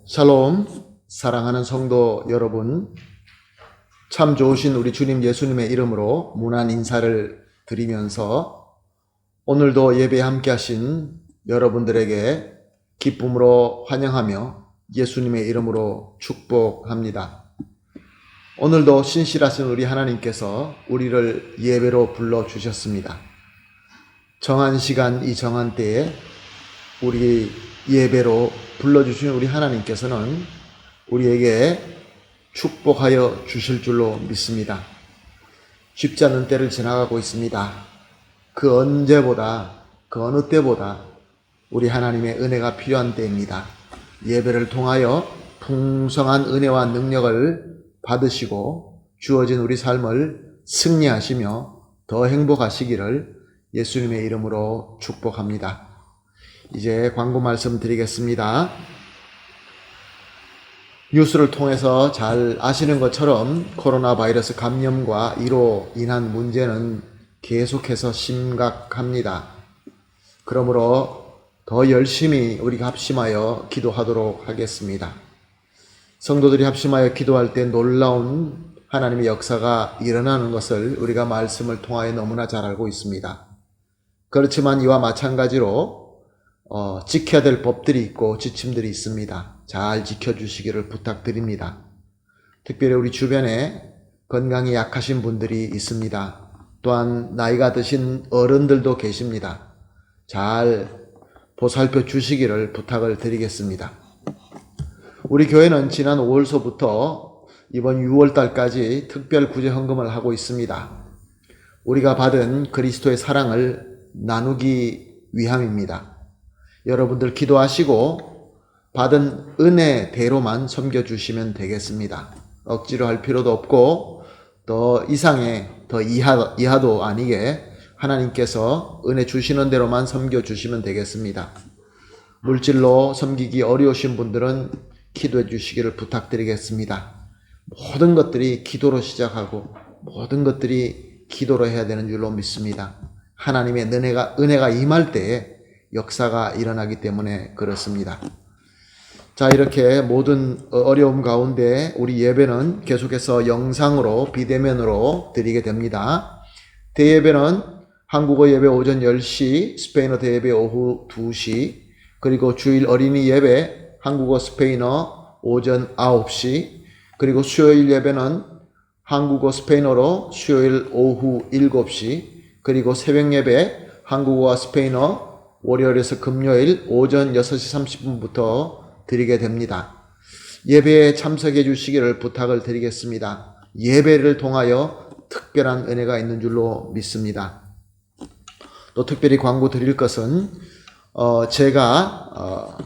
샬롬, 사랑하는 성도 여러분, 참 좋으신 우리 주님 예수님의 이름으로 문안 인사를 드리면서 오늘도 예배에 함께 하신 여러분들에게 기쁨으로 환영하며 예수님의 이름으로 축복합니다. 오늘도 신실하신 우리 하나님께서 우리를 예배로 불러주셨습니다. 정한 시간, 이 정한 때에 우리 예배로 불러주신 우리 하나님께서는 우리에게 축복하여 주실 줄로 믿습니다. 쉽지 않은 때를 지나가고 있습니다. 그 언제보다, 그 어느 때보다 우리 하나님의 은혜가 필요한 때입니다. 예배를 통하여 풍성한 은혜와 능력을 받으시고 주어진 우리 삶을 승리하시며 더 행복하시기를 예수님의 이름으로 축복합니다. 이제 광고 말씀 드리겠습니다. 뉴스를 통해서 잘 아시는 것처럼 코로나 바이러스 감염과 이로 인한 문제는 계속해서 심각합니다. 그러므로 더 열심히 우리가 합심하여 기도하도록 하겠습니다. 성도들이 합심하여 기도할 때 놀라운 하나님의 역사가 일어나는 것을 우리가 말씀을 통하여 너무나 잘 알고 있습니다. 그렇지만 이와 마찬가지로 지켜야 될 법들이 있고 지침들이 있습니다. 잘 지켜주시기를 부탁드립니다. 특별히 우리 주변에 건강이 약하신 분들이 있습니다. 또한 나이가 드신 어른들도 계십니다. 잘 보살펴 주시기를 부탁을 드리겠습니다. 우리 교회는 지난 5월서부터 이번 6월달까지 특별 구제 헌금을 하고 있습니다. 우리가 받은 그리스도의 사랑을 나누기 위함입니다. 여러분들 기도하시고 받은 은혜대로만 섬겨주시면 되겠습니다. 억지로 할 필요도 없고 더 이상의 더 이하도 아니게 하나님께서 은혜 주시는 대로만 섬겨주시면 되겠습니다. 물질로 섬기기 어려우신 분들은 기도해 주시기를 부탁드리겠습니다. 모든 것들이 기도로 시작하고 모든 것들이 기도로 해야 되는 줄로 믿습니다. 하나님의 은혜가 임할 때에 역사가 일어나기 때문에 그렇습니다. 자, 이렇게 모든 어려움 가운데 우리 예배는 계속해서 영상으로 비대면으로 드리게 됩니다. 대예배는 한국어 예배 오전 10시, 스페인어 대예배 오후 2시, 그리고 주일 어린이 예배 한국어 스페인어 오전 9시, 그리고 수요일 예배는 한국어 스페인어로 수요일 오후 7시, 그리고 새벽 예배 한국어와 스페인어 월요일에서 금요일 오전 6시 30분부터 드리게 됩니다. 예배에 참석해 주시기를 부탁을 드리겠습니다. 예배를 통하여 특별한 은혜가 있는 줄로 믿습니다. 또 특별히 광고 드릴 것은 제가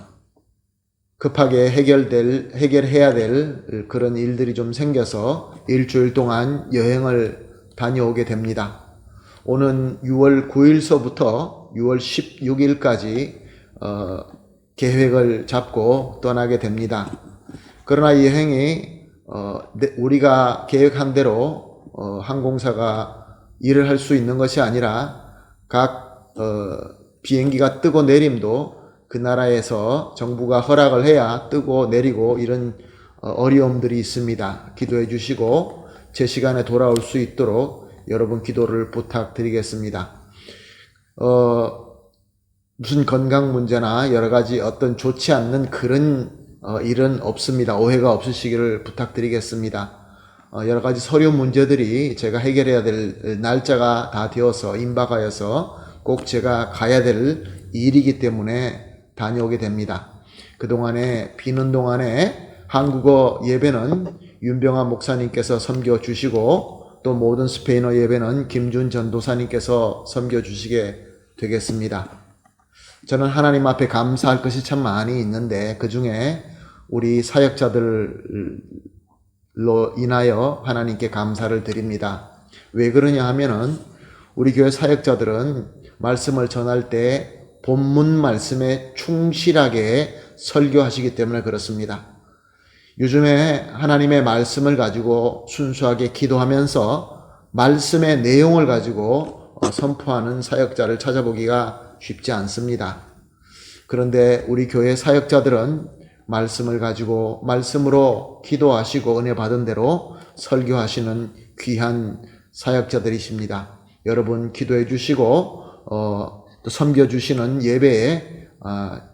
급하게 해결해야 될 그런 일들이 좀 생겨서 일주일 동안 여행을 다녀오게 됩니다. 오는 6월 9일서부터 6월 16일까지 계획을 잡고 떠나게 됩니다. 그러나 이 여행이 우리가 계획한 대로 항공사가 일을 할 수 있는 것이 아니라 각 비행기가 뜨고 내림도 그 나라에서 정부가 허락을 해야 뜨고 내리고 이런 어려움들이 있습니다. 기도해 주시고 제 시간에 돌아올 수 있도록 여러분 기도를 부탁드리겠습니다. 무슨 건강 문제나 여러 가지 어떤 좋지 않는 그런 일은 없습니다. 오해가 없으시기를 부탁드리겠습니다. 여러 가지 서류 문제들이 제가 해결해야 될 날짜가 다 되어서 임박하여서 꼭 제가 가야 될 일이기 때문에 다녀오게 됩니다. 그동안에 비는 동안에 한국어 예배는 윤병환 목사님께서 섬겨주시고 또 모든 스페인어 예배는 김준 전도사님께서 섬겨주시게 되겠습니다. 저는 하나님 앞에 감사할 것이 참 많이 있는데 그 중에 우리 사역자들로 인하여 하나님께 감사를 드립니다. 왜 그러냐 하면은 우리 교회 사역자들은 말씀을 전할 때 본문 말씀에 충실하게 설교하시기 때문에 그렇습니다. 요즘에 하나님의 말씀을 가지고 순수하게 기도하면서 말씀의 내용을 가지고 선포하는 사역자를 찾아보기가 쉽지 않습니다. 그런데 우리 교회 사역자들은 말씀을 가지고 말씀으로 기도하시고 은혜 받은 대로 설교하시는 귀한 사역자들이십니다. 여러분 기도해 주시고 또 섬겨 주시는 예배에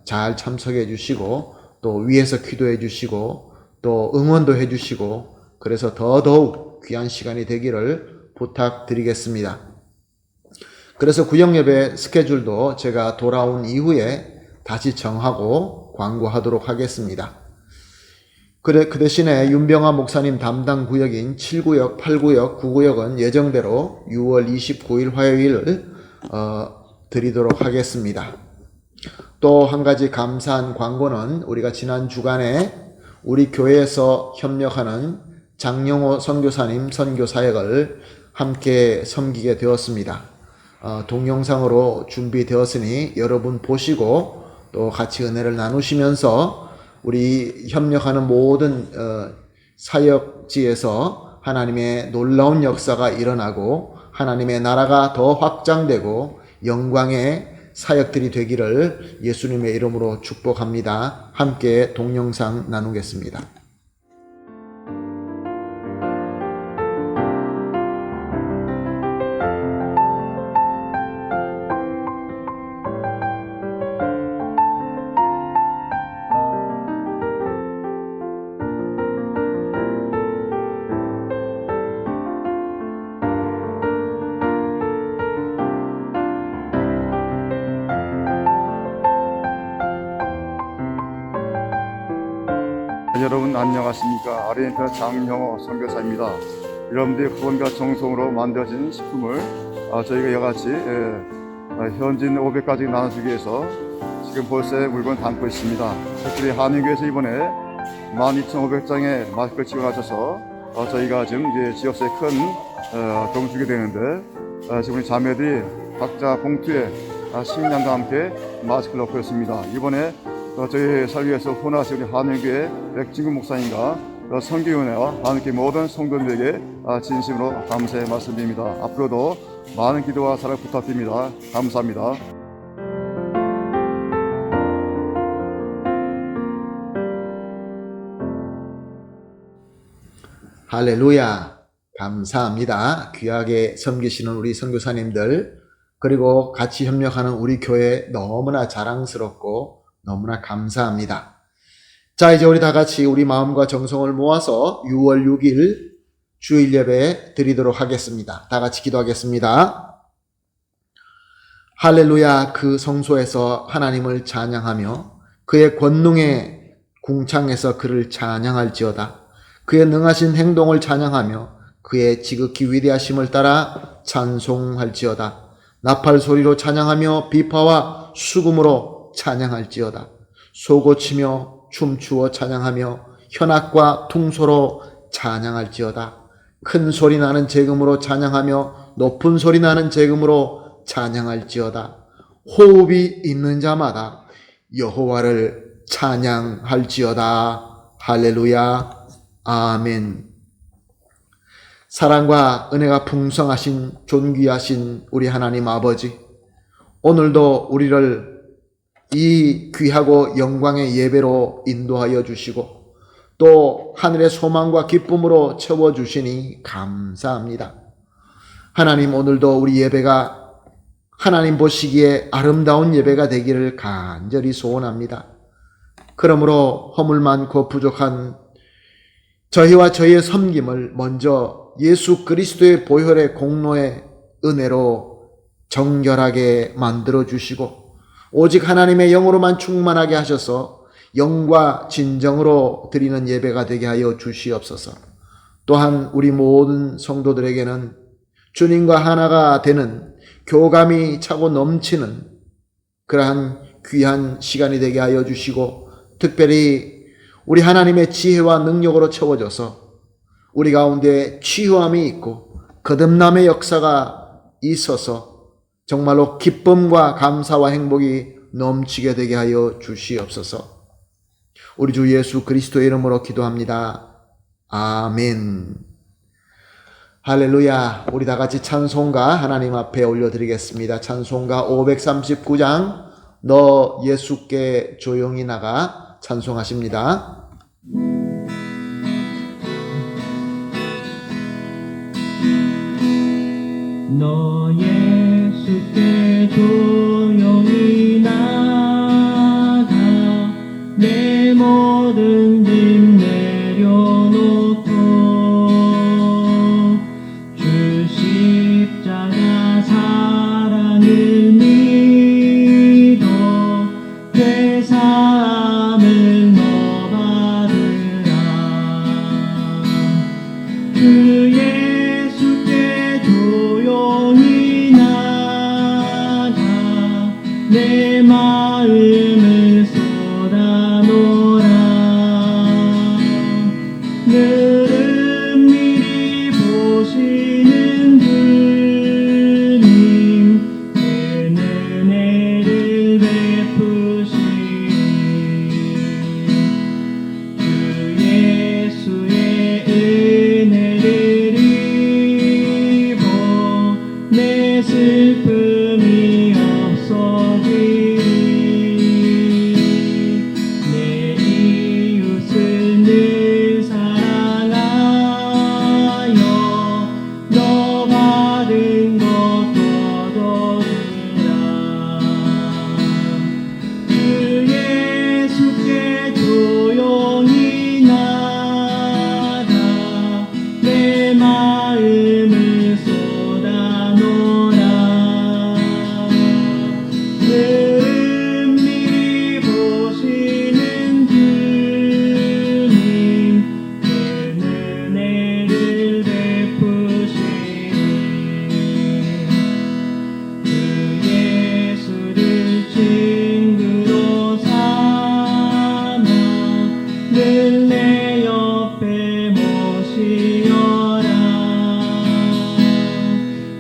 잘 참석해 주시고 또 위에서 기도해 주시고 또 응원도 해 주시고 그래서 더더욱 귀한 시간이 되기를 부탁드리겠습니다. 그래서 구역예배 스케줄도 제가 돌아온 이후에 다시 정하고 광고하도록 하겠습니다. 그 대신에 윤병아 목사님 담당 구역인 7구역, 8구역, 9구역은 예정대로 6월 29일 화요일 드리도록 하겠습니다. 또 한 가지 감사한 광고는 우리가 지난 주간에 우리 교회에서 협력하는 장영호 선교사님 선교 사역을 함께 섬기게 되었습니다. 동영상으로 준비되었으니 여러분 보시고 또 같이 은혜를 나누시면서 우리 협력하는 모든 사역지에서 하나님의 놀라운 역사가 일어나고 하나님의 나라가 더 확장되고 영광의 사역들이 되기를 예수님의 이름으로 축복합니다. 함께 동영상 나누겠습니다. 여러분 안녕하십니까? 아르헨티나 장영호 선교사입니다. 여러분들의 후원과 정성으로 만들어진 식품을 저희가 이같이 현진 500가지 나눠주기 위해서 지금 벌써 물건 담고 있습니다. 특별히 한인교회에서 이번에 12,500장의 마스크를 지원하셔서 저희가 지금 이제 지역사에 큰 도움을 주게 되는데 지금 우리 자매들이 각자 봉투에 식량과 함께 마스크를 넣고 있습니다. 이번에 저희 살위에서 후원하신 우리 한인교회 백진구 목사님과 선교위원회와 한인교회 모든 성도들에게 진심으로 감사의 말씀드립니다. 앞으로도 많은 기도와 사랑 부탁드립니다. 감사합니다. 할렐루야, 감사합니다. 귀하게 섬기시는 우리 선교사님들 그리고 같이 협력하는 우리 교회 너무나 자랑스럽고 너무나 감사합니다. 자, 이제 우리 다 같이 우리 마음과 정성을 모아서 6월 6일 주일 예배 드리도록 하겠습니다. 다 같이 기도하겠습니다. 할렐루야, 그 성소에서 하나님을 찬양하며 그의 권능의 궁창에서 그를 찬양할지어다. 그의 능하신 행동을 찬양하며 그의 지극히 위대하심을 따라 찬송할지어다. 나팔 소리로 찬양하며 비파와 수금으로 찬양할지어다. 소고치며 춤추어 찬양하며 현악과 퉁소로 찬양할지어다. 큰 소리 나는 재금으로 찬양하며 높은 소리 나는 재금으로 찬양할지어다. 호흡이 있는 자마다 여호와를 찬양할지어다. 할렐루야. 아멘. 사랑과 은혜가 풍성하신 존귀하신 우리 하나님 아버지, 오늘도 우리를 이 귀하고 영광의 예배로 인도하여 주시고 또 하늘의 소망과 기쁨으로 채워주시니 감사합니다. 하나님, 오늘도 우리 예배가 하나님 보시기에 아름다운 예배가 되기를 간절히 소원합니다. 그러므로 허물 많고 부족한 저희와 저희의 섬김을 먼저 예수 그리스도의 보혈의 공로의 은혜로 정결하게 만들어 주시고 오직 하나님의 영으로만 충만하게 하셔서 영과 진정으로 드리는 예배가 되게 하여 주시옵소서. 또한 우리 모든 성도들에게는 주님과 하나가 되는 교감이 차고 넘치는 그러한 귀한 시간이 되게 하여 주시고 특별히 우리 하나님의 지혜와 능력으로 채워져서 우리 가운데 치유함이 있고 거듭남의 역사가 있어서 정말로 기쁨과 감사와 행복이 넘치게 되게 하여 주시옵소서. 우리 주 예수 그리스도의 이름으로 기도합니다. 아멘. 할렐루야. 우리 다 같이 찬송가 하나님 앞에 올려드리겠습니다. 찬송가 539장 너 예수께 조용히 나가 찬송하십니다. 너 예수께 조용히 나가 내 모든 짐 내려놓고 주 십자가 사랑을 믿어 회사함을 너 받으라. 주 예수께 조용히 나가 내 마음을 쏟아놓으라. 늘 은밀히 보시는 주님 큰 은혜를 베푸시니 주 예수의 은혜를 입어 내 슬픔이 없어지리. 내 이웃을 늘 사랑하여 너 받은 것 거둬주라. 주 예수께 조용히 나가 내 마음을 쏟아놓으라. 늘 은밀히 보시는 주님 큰 은혜를 베푸시니 주 예수를 친구로 삼아 늘 내 옆에 모시어라.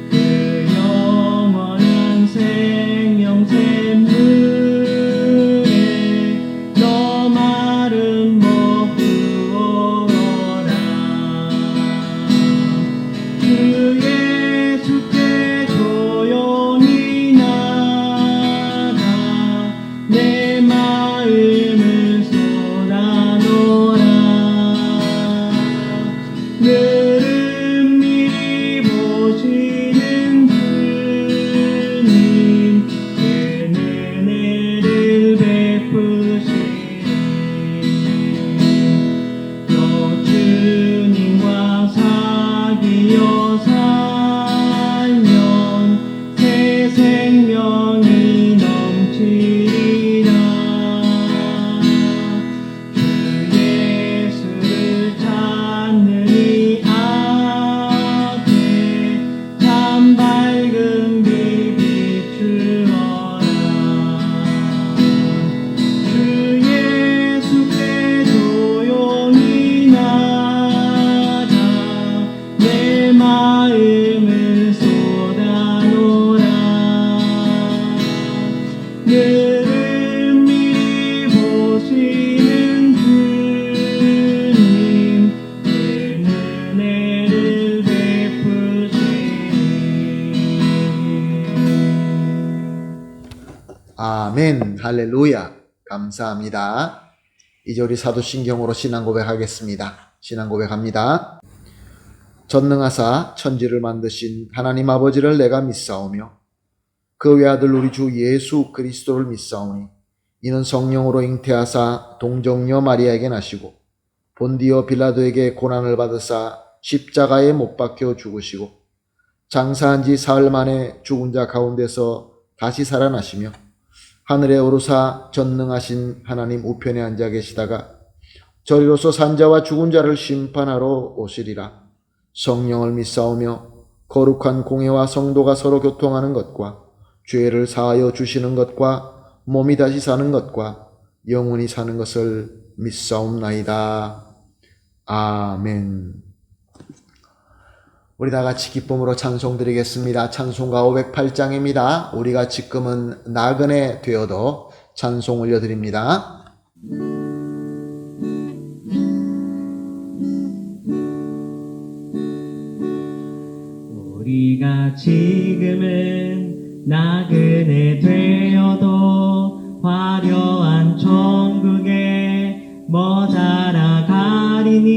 그 영원한 생명샘 물에 너 마른 목 부어라. 주 예수께 조용히 나가 내 마음을 쏟아놓으라. 늘 은밀히 보시는 주님 큰 은혜를 베푸시니 너 주님과 사귀어 살면 새 생명이 넘치리라. 주 예수를 찾는 이 앞에 참 밝은 빛 비추어라. 주 예수께 조용히 나가 내 마음을 쏟아놓으라. 늘 은밀히 보시는 주님 큰 은혜를 베푸시니 아멘, 할렐루야. 감사합니다. 이제 우리 사도신경으로 신앙 고백하겠습니다. 신앙 고백합니다. 전능하사 천지를 만드신 하나님 아버지를 내가 믿사오며 그 외아들 우리 주 예수 그리스도를 믿사오니 이는 성령으로 잉태하사 동정녀 마리아에게 나시고 본디오 빌라도에게 고난을 받으사 십자가에 못 박혀 죽으시고 장사한 지 사흘 만에 죽은 자 가운데서 다시 살아나시며 하늘에 오르사 전능하신 하나님 우편에 앉아 계시다가 저리로서 산자와 죽은 자를 심판하러 오시리라. 성령을 믿사오며 거룩한 공회와 성도가 서로 교통하는 것과 죄를 사하여 주시는 것과 몸이 다시 사는 것과 영원히 사는 것을 믿사옵나이다. 아멘. 우리 다 같이 기쁨으로 찬송 드리겠습니다. 찬송가 508장입니다. 우리가 지금은 나그네 되어도 찬송 올려드립니다. 우리가 지금은 나그네 되어도 화려한 천국에 더 자라가리니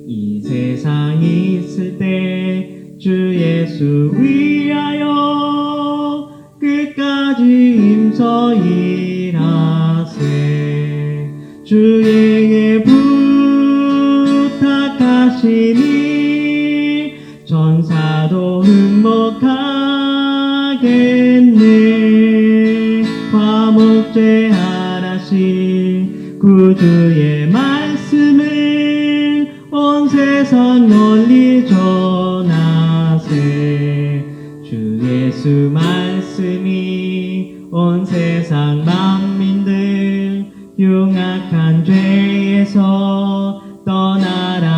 이 세상 있을 때 주 예수 위하여 끝까지 힘써 일하세. 주에게 부탁하시니 전사도 흠목하겠네. 화목제하라신 구주의 말씀을 온 세상 널리 전하세. 주 예수 말씀이 온 세상 만민들 흉악한 죄에서 떠나라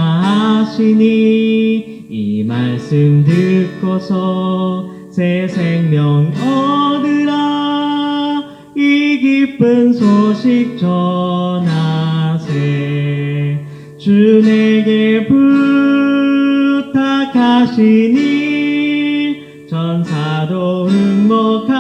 하시니 이 말씀 듣고서 새 생명 얻으라. 이 기쁜 소식 전하세. 주 내게 부탁하시니 전사도 흠목하겠네.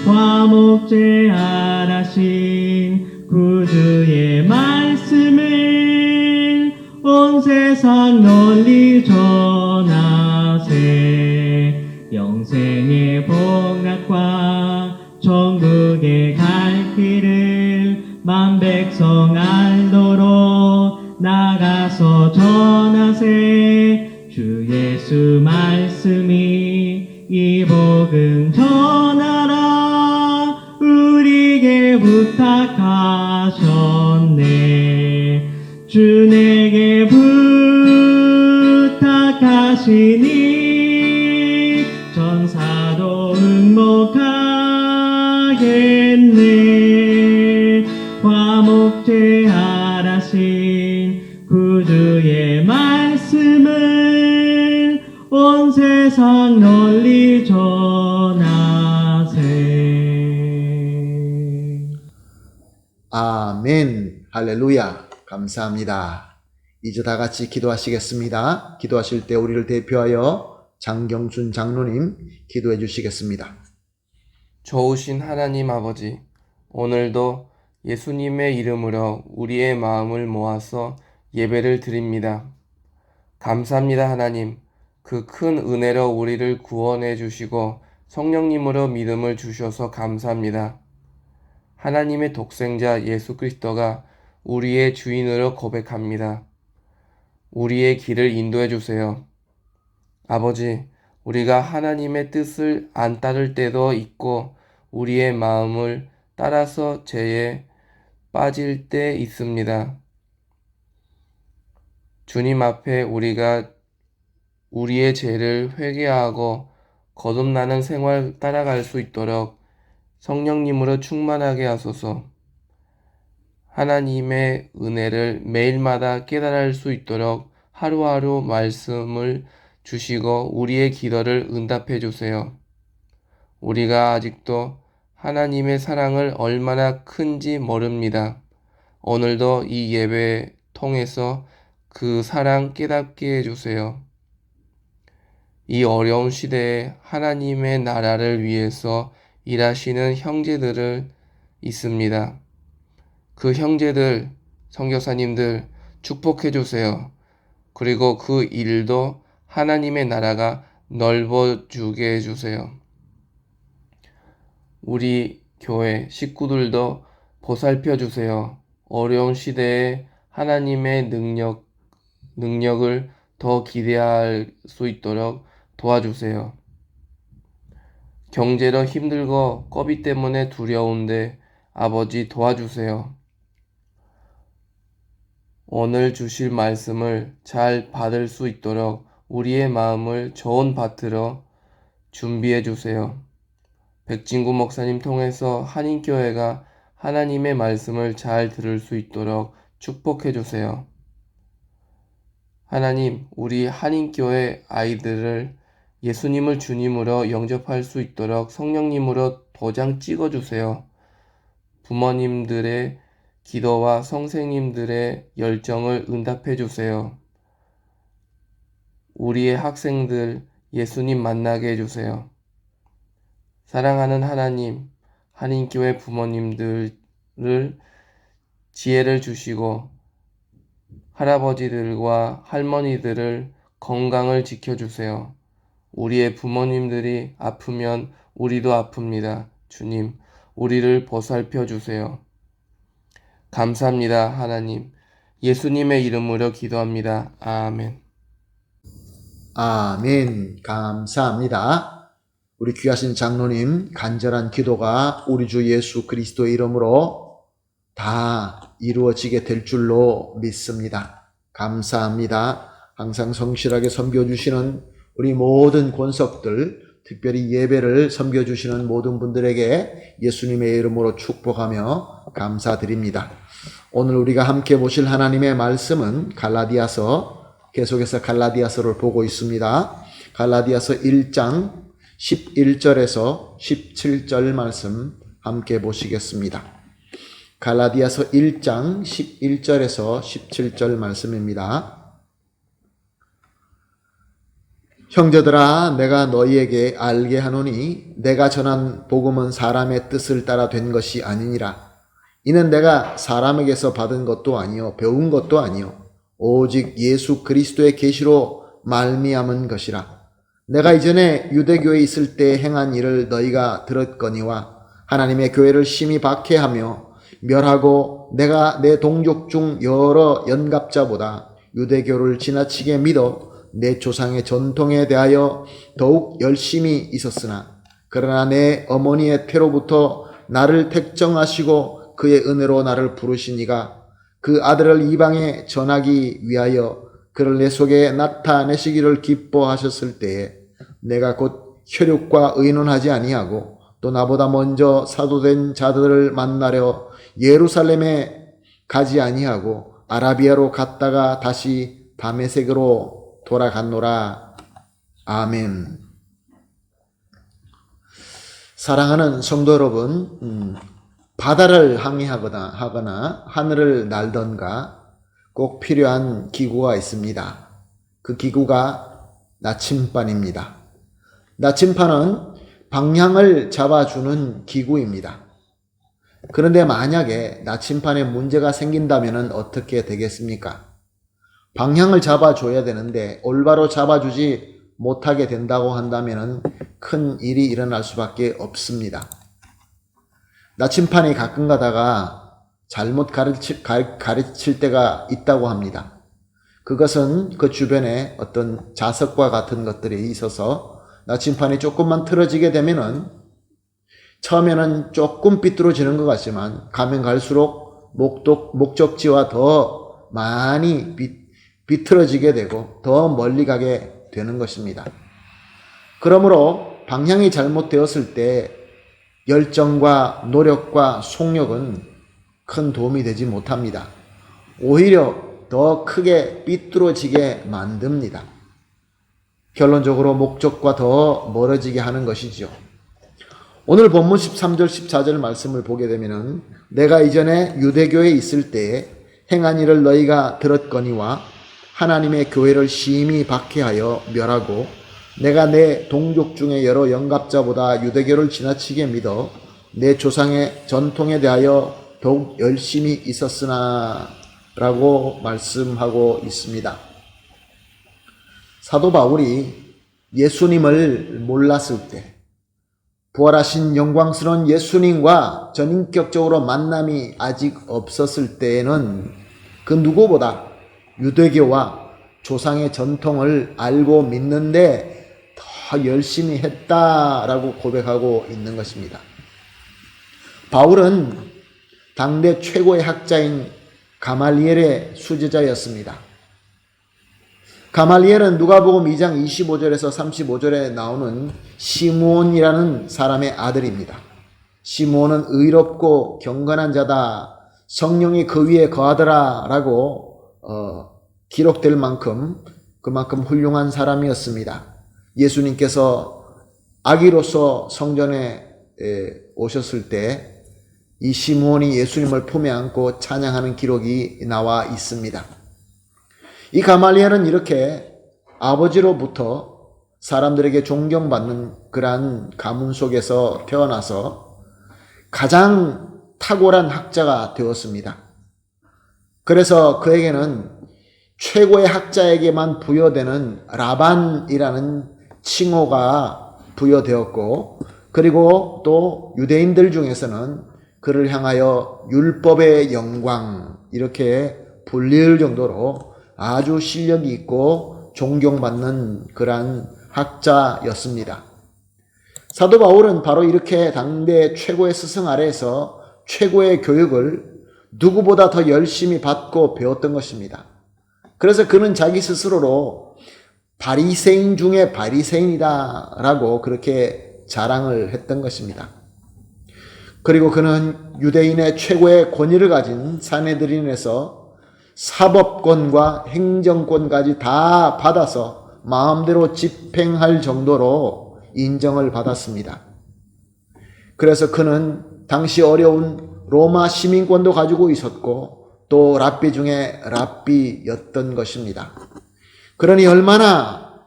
화목제하라신 구주의 말씀을 온 세상 널리 전하세. 영생의 복락과 천국에 갈 길을 만백성 알도록 나가서 전하세. 주 예수 말씀이 이 복음 전하라. 우리에게 부탁하셨네. 주 내게 부탁하시니 전사도 흠목하겠네. 화목제하라신 구주의 말씀을 온 세상 널리 전하세. 아멘. 할렐루야. 감사합니다. 이제 다 같이 기도하시겠습니다. 기도하실 때 우리를 대표하여 장경순 장로님 기도해 주시겠습니다. 좋으신 하나님 아버지, 오늘도 예수님의 이름으로 우리의 마음을 모아서 예배를 드립니다. 감사합니다, 하나님. 그 큰 은혜로 우리를 구원해 주시고 성령님으로 믿음을 주셔서 감사합니다. 하나님의 독생자 예수 그리스도가 우리의 주인으로 고백합니다. 우리의 길을 인도해 주세요. 아버지, 우리가 하나님의 뜻을 안 따를 때도 있고 우리의 마음을 따라서 죄에 빠질 때 있습니다. 주님 앞에 우리가 우리의 죄를 회개하고 거듭나는 생활 따라갈 수 있도록 성령님으로 충만하게 하소서. 하나님의 은혜를 매일마다 깨달을 수 있도록 하루하루 말씀을 주시고 우리의 기도를 응답해 주세요. 우리가 아직도 하나님의 사랑을 얼마나 큰지 모릅니다. 오늘도 이 예배 통해서 그 사랑 깨닫게 해주세요. 이 어려운 시대에 하나님의 나라를 위해서 일하시는 형제들을 있습니다. 그 형제들, 선교사님들 축복해 주세요. 그리고 그 일도 하나님의 나라가 넓어지게 해주세요. 우리 교회 식구들도 보살펴 주세요. 어려운 시대에 하나님의 능력을 더 기대할 수 있도록 도와주세요. 경제로 힘들고 꺼비 때문에 두려운데 아버지 도와주세요. 오늘 주실 말씀을 잘 받을 수 있도록 우리의 마음을 좋은 밭으로 준비해 주세요. 백진구 목사님 통해서 한인교회가 하나님의 말씀을 잘 들을 수 있도록 축복해 주세요. 하나님, 우리 한인교회 아이들을 예수님을 주님으로 영접할 수 있도록 성령님으로 도장 찍어주세요. 부모님들의 기도와 선생님들의 열정을 응답해 주세요. 우리의 학생들 예수님 만나게 해주세요. 사랑하는 하나님, 한인교회 부모님들을 지혜를 주시고 할아버지들과 할머니들을 건강을 지켜주세요. 우리의 부모님들이 아프면 우리도 아픕니다. 주님, 우리를 보살펴 주세요. 감사합니다, 하나님. 예수님의 이름으로 기도합니다. 아멘. 아멘. 감사합니다. 우리 귀하신 장로님 간절한 기도가 우리 주 예수 그리스도의 이름으로 다 이루어지게 될 줄로 믿습니다. 감사합니다. 항상 성실하게 섬겨주시는 우리 모든 권석들, 특별히 예배를 섬겨주시는 모든 분들에게 예수님의 이름으로 축복하며 감사드립니다. 오늘 우리가 함께 보실 하나님의 말씀은 갈라디아서, 계속해서 갈라디아서를 보고 있습니다. 갈라디아서 1장 11절에서 17절 말씀 함께 보시겠습니다. 갈라디아서 1장 11절에서 17절 말씀입니다. 형제들아, 내가 너희에게 알게 하노니 내가 전한 복음은 사람의 뜻을 따라 된 것이 아니니라. 이는 내가 사람에게서 받은 것도 아니요 배운 것도 아니요 오직 예수 그리스도의 계시로 말미암은 것이라. 내가 이전에 유대교에 있을 때 행한 일을 너희가 들었거니와 하나님의 교회를 심히 박해하며 멸하고 내가 내 동족 중 여러 연갑자보다 유대교를 지나치게 믿어 내 조상의 전통에 대하여 더욱 열심히 있었으나 그러나 내 어머니의 태로부터 나를 택정하시고 그의 은혜로 나를 부르시니가 그 아들을 이방에 전하기 위하여 그를 내 속에 나타내시기를 기뻐하셨을 때에 내가 곧 혈육과 의논하지 아니하고 또 나보다 먼저 사도된 자들을 만나려 예루살렘에 가지 아니하고 아라비아로 갔다가 다시 다메섹으로 돌아갔노라. 아멘. 사랑하는 성도 여러분, 바다를 항해하거나 하늘을 날던가 꼭 필요한 기구가 있습니다. 그 기구가 나침반입니다. 나침반은 방향을 잡아주는 기구입니다. 그런데 만약에 나침반에 문제가 생긴다면 어떻게 되겠습니까? 방향을 잡아줘야 되는데 올바로 잡아주지 못하게 된다고 한다면 큰 일이 일어날 수밖에 없습니다. 나침반이 가끔 가다가 잘못 가르칠 때가 있다고 합니다. 그것은 그 주변에 어떤 자석과 같은 것들이 있어서 나침반이 조금만 틀어지게 되면은 처음에는 조금 삐뚤어지는 것 같지만 가면 갈수록 목적지와 더 많이 비틀어지게 되고 더 멀리 가게 되는 것입니다. 그러므로 방향이 잘못되었을 때 열정과 노력과 속력은 큰 도움이 되지 못합니다. 오히려 더 크게 삐뚤어지게 만듭니다. 결론적으로 목적과 더 멀어지게 하는 것이죠. 오늘 본문 13절 14절 말씀을 보게 되면 내가 이전에 유대교에 있을 때에 행한 일을 너희가 들었거니와 하나님의 교회를 심히 박해하여 멸하고 내가 내 동족 중에 여러 영갑자보다 유대교를 지나치게 믿어 내 조상의 전통에 대하여 더욱 열심히 있었으나 라고 말씀하고 있습니다. 사도 바울이 예수님을 몰랐을 때 부활하신 영광스러운 예수님과 전인격적으로 만남이 아직 없었을 때에는 그 누구보다 유대교와 조상의 전통을 알고 믿는데 더 열심히 했다라고 고백하고 있는 것입니다. 바울은 당대 최고의 학자인 가말리엘의 수제자였습니다. 가말리엘은 누가복음 2장 25절에서 35절에 나오는 시므온이라는 사람의 아들입니다. 시므온은 의롭고 경건한 자다, 성령이 그 위에 거하더라 라고 기록될 만큼 그만큼 훌륭한 사람이었습니다. 예수님께서 아기로서 성전에 오셨을 때 이 시므온이 예수님을 품에 안고 찬양하는 기록이 나와 있습니다. 이 가말리엘은 이렇게 아버지로부터 사람들에게 존경받는 그러한 가문 속에서 태어나서 가장 탁월한 학자가 되었습니다. 그래서 그에게는 최고의 학자에게만 부여되는 라반이라는 칭호가 부여되었고, 그리고 또 유대인들 중에서는 그를 향하여 율법의 영광 이렇게 불릴 정도로 아주 실력이 있고 존경받는 그러한 학자였습니다. 사도 바울은 바로 이렇게 당대 최고의 스승 아래에서 최고의 교육을 누구보다 더 열심히 받고 배웠던 것입니다. 그래서 그는 자기 스스로로 바리새인 중에 바리새인이다 라고 그렇게 자랑을 했던 것입니다. 그리고 그는 유대인의 최고의 권위를 가진 산헤드린에서 사법권과 행정권까지 다 받아서 마음대로 집행할 정도로 인정을 받았습니다. 그래서 그는 당시 어려운 로마 시민권도 가지고 있었고 또 랍비 중에 랍비였던 것입니다. 그러니 얼마나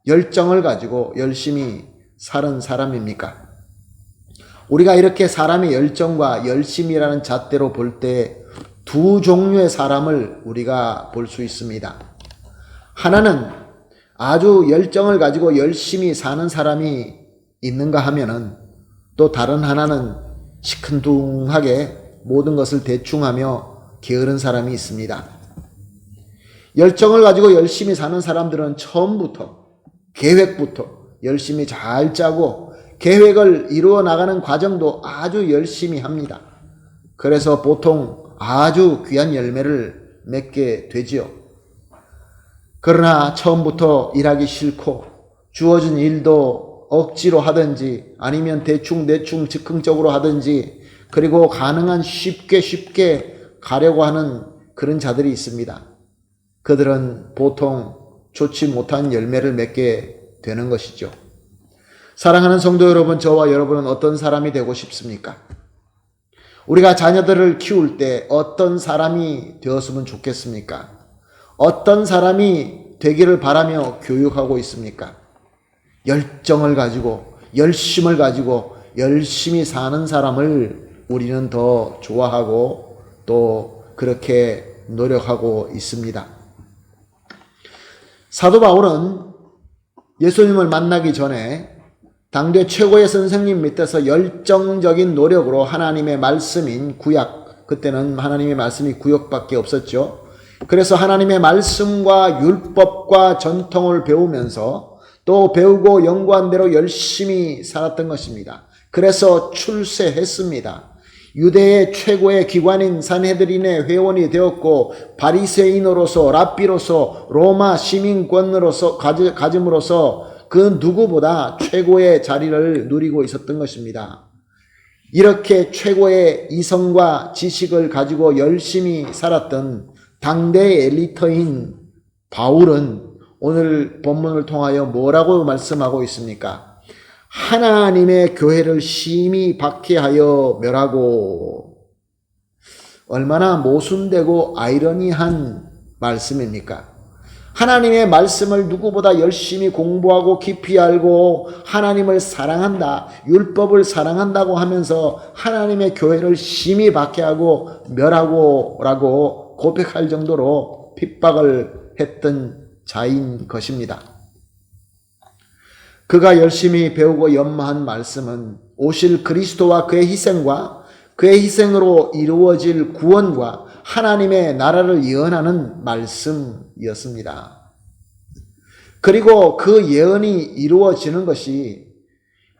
열정을 가지고 열심히 살은 사람입니까? 우리가 이렇게 사람의 열정과 열심이라는 잣대로 볼 때 두 종류의 사람을 우리가 볼 수 있습니다. 하나는 아주 열정을 가지고 열심히 사는 사람이 있는가 하면은, 또 다른 하나는 시큰둥하게 모든 것을 대충하며 게으른 사람이 있습니다. 열정을 가지고 열심히 사는 사람들은 처음부터 계획부터 열심히 잘 짜고 계획을 이루어 나가는 과정도 아주 열심히 합니다. 그래서 보통 아주 귀한 열매를 맺게 되지요. 그러나 처음부터 일하기 싫고 주어진 일도 억지로 하든지 아니면 대충 즉흥적으로 하든지, 그리고 가능한 쉽게 가려고 하는 그런 자들이 있습니다. 그들은 보통 좋지 못한 열매를 맺게 되는 것이죠. 사랑하는 성도 여러분, 저와 여러분은 어떤 사람이 되고 싶습니까? 우리가 자녀들을 키울 때 어떤 사람이 되었으면 좋겠습니까? 어떤 사람이 되기를 바라며 교육하고 있습니까? 열정을 가지고 열심을 가지고 열심히 사는 사람을 우리는 더 좋아하고 또 그렇게 노력하고 있습니다. 사도 바울은 예수님을 만나기 전에 당대 최고의 선생님 밑에서 열정적인 노력으로 하나님의 말씀인 구약, 그때는 하나님의 말씀이 구약밖에 없었죠. 그래서 하나님의 말씀과 율법과 전통을 배우면서 또 배우고 연구한 대로 열심히 살았던 것입니다. 그래서 출세했습니다. 유대의 최고의 기관인 산헤드린의 회원이 되었고 바리새인으로서 랍비로서 로마 시민권으로서 가짐으로써 그 누구보다 최고의 자리를 누리고 있었던 것입니다. 이렇게 최고의 이성과 지식을 가지고 열심히 살았던 당대의 엘리트인 바울은 오늘 본문을 통하여 뭐라고 말씀하고 있습니까? 하나님의 교회를 심히 박해하여 멸하고. 얼마나 모순되고 아이러니한 말씀입니까? 하나님의 말씀을 누구보다 열심히 공부하고 깊이 알고 하나님을 사랑한다, 율법을 사랑한다고 하면서 하나님의 교회를 심히 박해하고 멸하고 라고 고백할 정도로 핍박을 했던 자인 것입니다. 그가 열심히 배우고 연마한 말씀은 오실 그리스도와 그의 희생과 그의 희생으로 이루어질 구원과 하나님의 나라를 예언하는 말씀이었습니다. 그리고 그 예언이 이루어지는 것이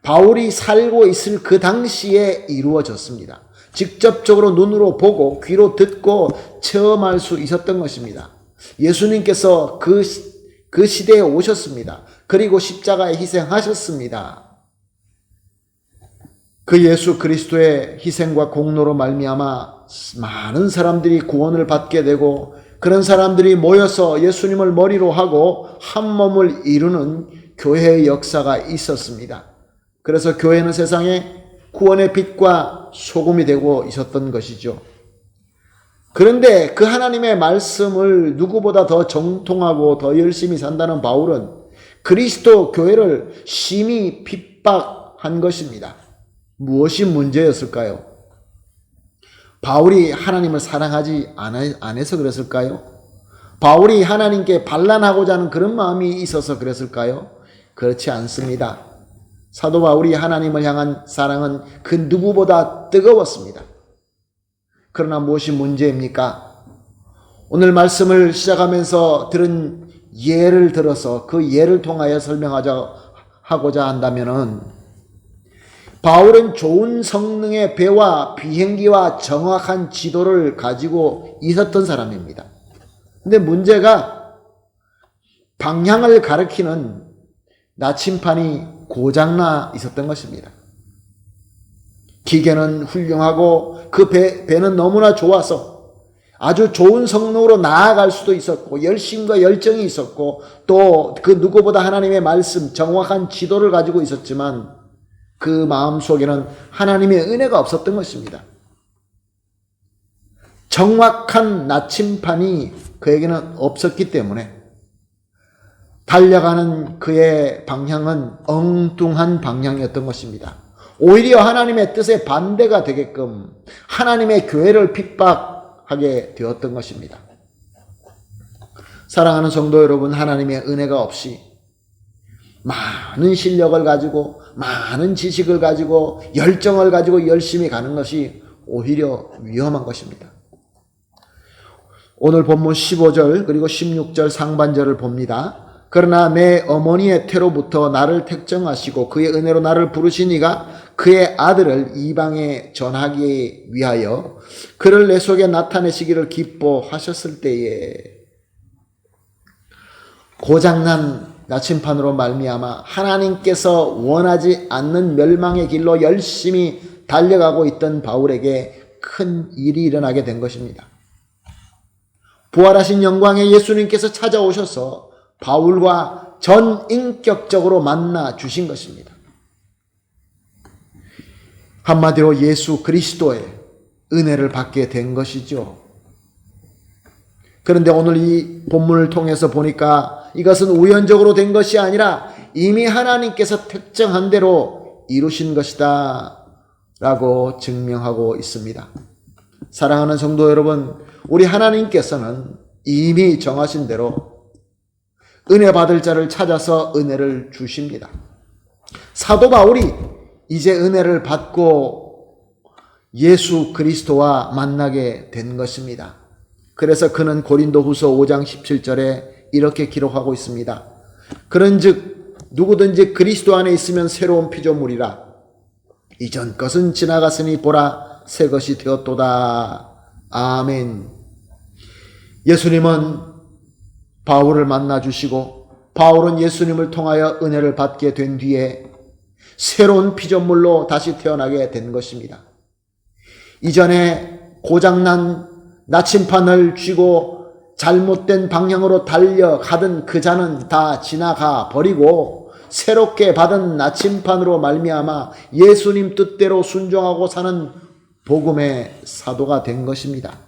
바울이 살고 있을 그 당시에 이루어졌습니다. 직접적으로 눈으로 보고 귀로 듣고 체험할 수 있었던 것입니다. 예수님께서 그 시대에 오셨습니다. 그리고 십자가에 희생하셨습니다. 그 예수 그리스도의 희생과 공로로 말미암아 많은 사람들이 구원을 받게 되고 그런 사람들이 모여서 예수님을 머리로 하고 한 몸을 이루는 교회의 역사가 있었습니다. 그래서 교회는 세상에 구원의 빛과 소금이 되고 있었던 것이죠. 그런데 그 하나님의 말씀을 누구보다 더 정통하고 더 열심히 산다는 바울은 그리스도 교회를 심히 핍박한 것입니다. 무엇이 문제였을까요? 바울이 하나님을 사랑하지 않아서 그랬을까요? 바울이 하나님께 반란하고자 하는 그런 마음이 있어서 그랬을까요? 그렇지 않습니다. 사도 바울이 하나님을 향한 사랑은 그 누구보다 뜨거웠습니다. 그러나 무엇이 문제입니까? 오늘 말씀을 시작하면서 들은 예를 들어서 그 예를 통하여 하고자 한다면은, 바울은 좋은 성능의 배와 비행기와 정확한 지도를 가지고 있었던 사람입니다. 근데 문제가 방향을 가리키는 나침판이 고장나 있었던 것입니다. 기계는 훌륭하고 그 배는 너무나 좋아서 아주 좋은 성능으로 나아갈 수도 있었고 열심과 열정이 있었고 또 그 누구보다 하나님의 말씀, 정확한 지도를 가지고 있었지만 그 마음속에는 하나님의 은혜가 없었던 것입니다. 정확한 나침판이 그에게는 없었기 때문에 달려가는 그의 방향은 엉뚱한 방향이었던 것입니다. 오히려 하나님의 뜻에 반대가 되게끔 하나님의 교회를 핍박하게 되었던 것입니다. 사랑하는 성도 여러분, 하나님의 은혜가 없이 많은 실력을 가지고 많은 지식을 가지고 열정을 가지고 열심히 가는 것이 오히려 위험한 것입니다. 오늘 본문 15절 그리고 16절 상반절을 봅니다. 그러나 내 어머니의 태로부터 나를 택정하시고 그의 은혜로 나를 부르시니가 그의 아들을 이방에 전하기 위하여 그를 내 속에 나타내시기를 기뻐하셨을 때에, 고장난 나침판으로 말미암아 하나님께서 원하지 않는 멸망의 길로 열심히 달려가고 있던 바울에게 큰 일이 일어나게 된 것입니다. 부활하신 영광의 예수님께서 찾아오셔서 바울과 전인격적으로 만나 주신 것입니다. 한마디로 예수 그리스도의 은혜를 받게 된 것이죠. 그런데 오늘 이 본문을 통해서 보니까 이것은 우연적으로 된 것이 아니라 이미 하나님께서 특정한 대로 이루신 것이다 라고 증명하고 있습니다. 사랑하는 성도 여러분, 우리 하나님께서는 이미 정하신 대로 은혜 받을 자를 찾아서 은혜를 주십니다. 사도 바울이 이제 은혜를 받고 예수 그리스도와 만나게 된 것입니다. 그래서 그는 고린도후서 5장 17절에 이렇게 기록하고 있습니다. 그런즉 누구든지 그리스도 안에 있으면 새로운 피조물이라. 이전 것은 지나갔으니 보라 새 것이 되었도다. 아멘. 예수님은 바울을 만나주시고 바울은 예수님을 통하여 은혜를 받게 된 뒤에 새로운 피조물로 다시 태어나게 된 것입니다. 이전에 고장난 나침판을 쥐고 잘못된 방향으로 달려가던 그 자는 다 지나가 버리고 새롭게 받은 나침판으로 말미암아 예수님 뜻대로 순종하고 사는 복음의 사도가 된 것입니다.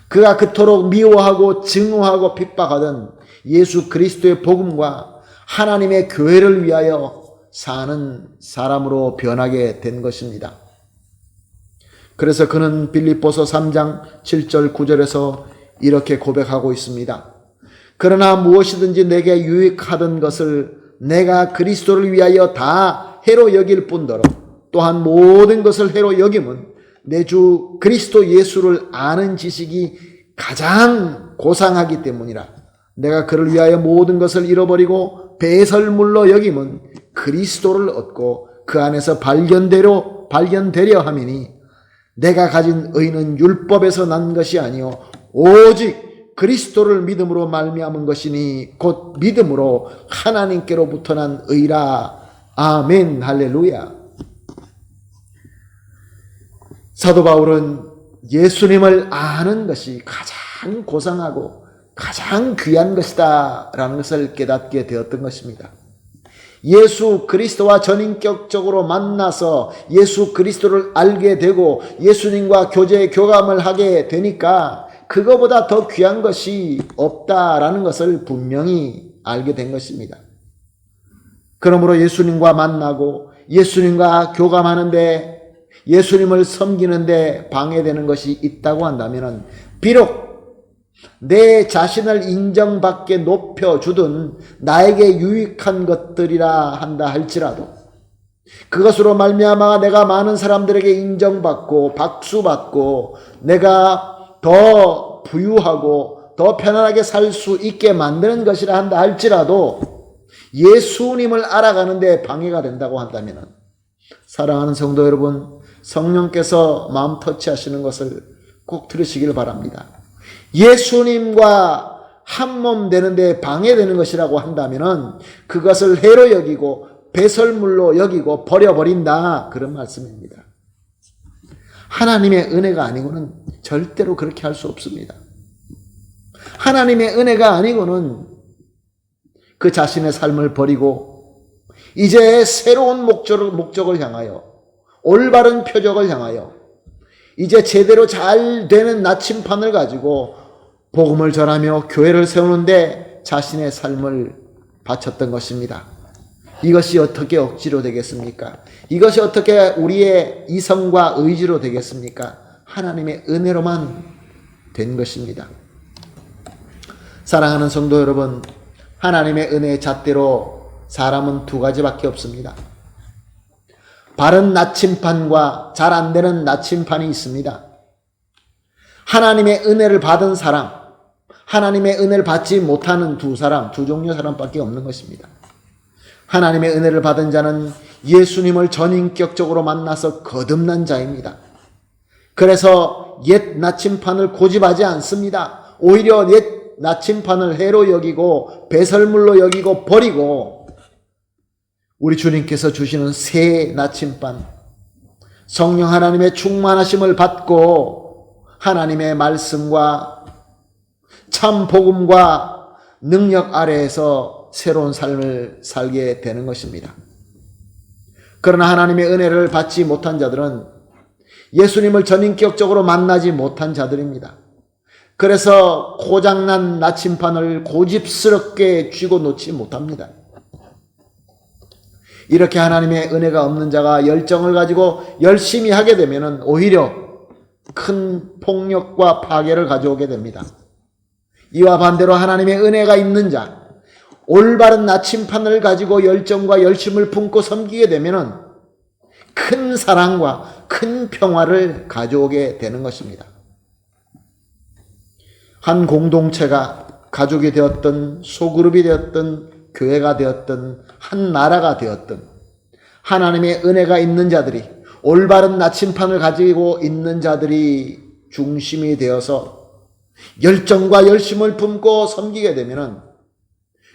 그가 그토록 미워하고 증오하고 핍박하던 예수 그리스도의 복음과 하나님의 교회를 위하여 사는 사람으로 변하게 된 것입니다. 그래서 그는 빌립보서 3장 7절 9절에서 이렇게 고백하고 있습니다. 그러나 무엇이든지 내게 유익하던 것을 내가 그리스도를 위하여 다 해로 여길 뿐더러 또한 모든 것을 해로 여김은 내 주 그리스도 예수를 아는 지식이 가장 고상하기 때문이라. 내가 그를 위하여 모든 것을 잃어버리고 배설물로 여김은 그리스도를 얻고 그 안에서 발견되려 함이니 내가 가진 의는 율법에서 난 것이 아니요 오직 그리스도를 믿음으로 말미암은 것이니 곧 믿음으로 하나님께로부터 난 의라. 아멘. 할렐루야. 사도 바울은 예수님을 아는 것이 가장 고상하고 가장 귀한 것이다 라는 것을 깨닫게 되었던 것입니다. 예수 그리스도와 전인격적으로 만나서 예수 그리스도를 알게 되고 예수님과 교감을 하게 되니까 그거보다 더 귀한 것이 없다라는 것을 분명히 알게 된 것입니다. 그러므로 예수님과 만나고 예수님과 교감하는데 예수님을 섬기는데 방해되는 것이 있다고 한다면 비록 내 자신을 인정받게 높여주든 나에게 유익한 것들이라 한다 할지라도 그것으로 말미암아 내가 많은 사람들에게 인정받고 박수받고 내가 더 부유하고 더 편안하게 살 수 있게 만드는 것이라 한다 할지라도 예수님을 알아가는데 방해가 된다고 한다면 사랑하는 성도 여러분, 성령께서 마음 터치하시는 것을 꼭 들으시길 바랍니다. 예수님과 한 몸 되는데 방해되는 것이라고 한다면 그것을 해로 여기고 배설물로 여기고 버려버린다, 그런 말씀입니다. 하나님의 은혜가 아니고는 절대로 그렇게 할 수 없습니다. 하나님의 은혜가 아니고는 그 자신의 삶을 버리고 이제 새로운 목적을 향하여 올바른 표적을 향하여 이제 제대로 잘 되는 나침판을 가지고 복음을 전하며 교회를 세우는데 자신의 삶을 바쳤던 것입니다. 이것이 어떻게 억지로 되겠습니까? 이것이 어떻게 우리의 이성과 의지로 되겠습니까? 하나님의 은혜로만 된 것입니다. 사랑하는 성도 여러분, 하나님의 은혜의 잣대로 사람은 두 가지밖에 없습니다. 바른 나침판과 잘 안 되는 나침판이 있습니다. 하나님의 은혜를 받은 사람, 하나님의 은혜를 받지 못하는 두 종류의 사람밖에 없는 것입니다. 하나님의 은혜를 받은 자는 예수님을 전인격적으로 만나서 거듭난 자입니다. 그래서 옛 나침판을 고집하지 않습니다. 오히려 옛 나침판을 해로 여기고 배설물로 여기고 버리고 우리 주님께서 주시는 새 나침판, 성령 하나님의 충만하심을 받고 하나님의 말씀과 참 복음과 능력 아래에서 새로운 삶을 살게 되는 것입니다. 그러나 하나님의 은혜를 받지 못한 자들은 예수님을 전인격적으로 만나지 못한 자들입니다. 그래서 고장난 나침판을 고집스럽게 쥐고 놓지 못합니다. 이렇게 하나님의 은혜가 없는 자가 열정을 가지고 열심히 하게 되면 오히려 큰 폭력과 파괴를 가져오게 됩니다. 이와 반대로 하나님의 은혜가 있는 자, 올바른 나침판을 가지고 열정과 열심을 품고 섬기게 되면 큰 사랑과 큰 평화를 가져오게 되는 것입니다. 한 공동체가 가족이 되었든 소그룹이 되었든 교회가 되었든 한 나라가 되었든 하나님의 은혜가 있는 자들이 올바른 나침판을 가지고 있는 자들이 중심이 되어서 열정과 열심을 품고 섬기게 되면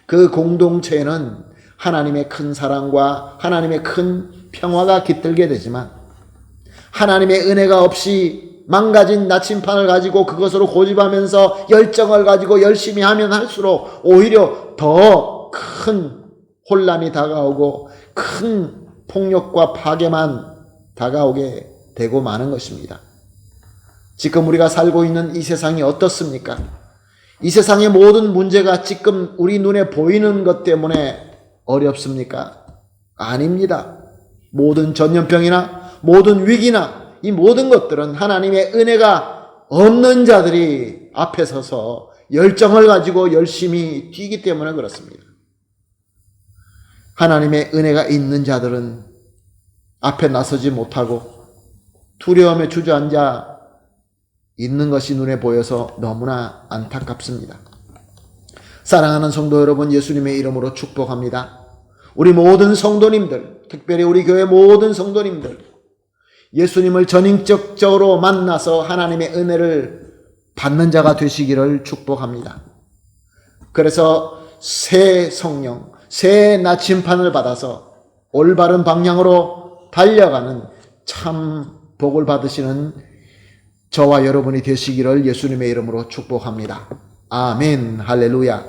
그 공동체에는 하나님의 큰 사랑과 하나님의 큰 평화가 깃들게 되지만 하나님의 은혜가 없이 망가진 나침판을 가지고 그것으로 고집하면서 열정을 가지고 열심히 하면 할수록 오히려 더 큰 혼란이 다가오고 큰 폭력과 파괴만 다가오게 되고 마는 것입니다. 지금 우리가 살고 있는 이 세상이 어떻습니까? 이 세상의 모든 문제가 지금 우리 눈에 보이는 것 때문에 어렵습니까? 아닙니다. 모든 전염병이나 모든 위기나 이 모든 것들은 하나님의 은혜가 없는 자들이 앞에 서서 열정을 가지고 열심히 뛰기 때문에 그렇습니다. 하나님의 은혜가 있는 자들은 앞에 나서지 못하고 두려움에 주저앉아 있는 것이 눈에 보여서 너무나 안타깝습니다. 사랑하는 성도 여러분, 예수님의 이름으로 축복합니다. 우리 모든 성도님들, 특별히 우리 교회 모든 성도님들, 예수님을 전인격적으로 만나서 하나님의 은혜를 받는 자가 되시기를 축복합니다. 그래서 새 성령, 새 나침판을 받아서 올바른 방향으로 달려가는 참 복을 받으시는 저와 여러분이 되시기를 예수님의 이름으로 축복합니다. 아멘, 할렐루야.